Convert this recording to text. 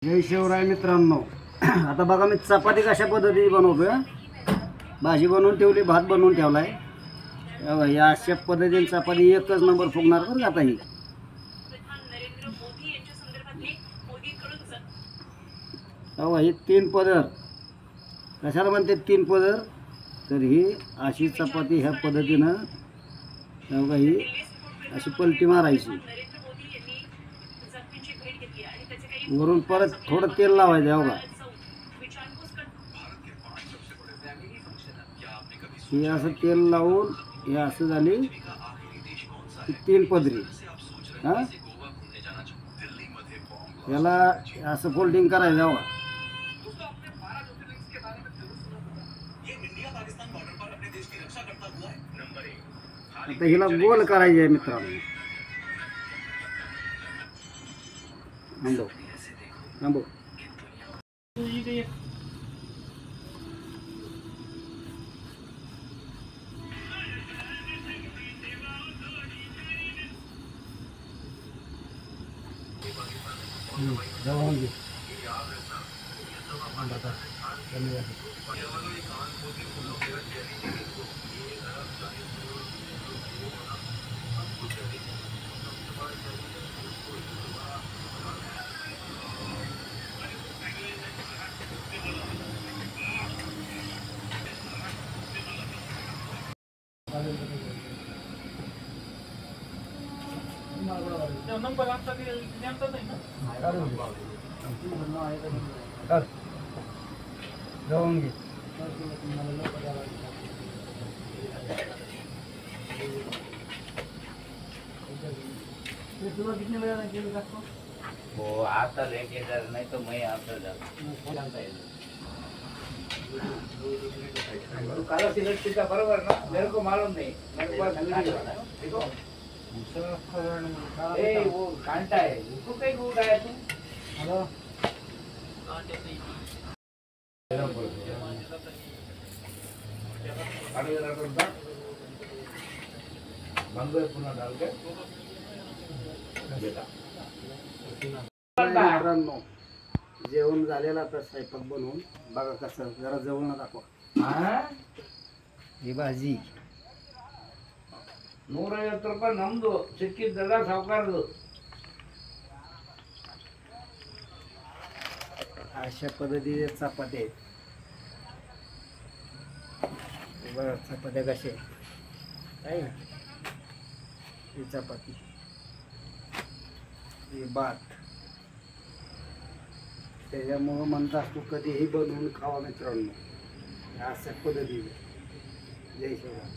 जय शिवराय मित्रांनो. आता बघा मी चपाती कशा पद्धतीने बनवतोय. भाजी बनवून ठेवली, भात बनवून ठेवलाय. या अशा पद्धतीने चपाती एकच नंबर फुगणार बरं. आता ही ही 3 पदर कशाला म्हणते 3 पदर. तर ही अशी चपाती ह्या पद्धतीनं ही अशी पलटी मारायची. वरून परत थोडं तेल लावायचं. बघा हे असं तेल लावून हे असं झाली 3 पदरी. हां, याला असं फोल्डिंग करायचं. बघा आता हिला गोल करायची आहे मित्रांनो. थांबव. नंबर आमचा नेमता नाही ना. जाऊन घे. तुला किती वेळा गेलो का? हो आता लेट येणार नाही तर मैं आता जातो. काला सिलेक्ट किया बराबर ना. मेरे को मालूम नहीं. मेरे को ए वो कांटा है उसको कहीं को उठाया तू. हेलो पुन्हा डाल के मित्रांनो जेवण झालेला तर स्वयंपाक बनवून बघा कसं जरा जेवण दाखवा. ही भाजी 150 ರೂಪಾಯಿ ನಮ್ದು. ಸಿಕ್ಕಿದ್ದೆಲ್ಲ ಸಾವುಕಾರದು. अशा पद्धतीने चपात्या आहेत. बघा चपात्या कशा आहे. ही चपाती, ही भात. त्याच्यामुळं म्हणतात तू कधीही बनवून खावा मित्रांनो अशा पद्धतीने. जय शिवराय.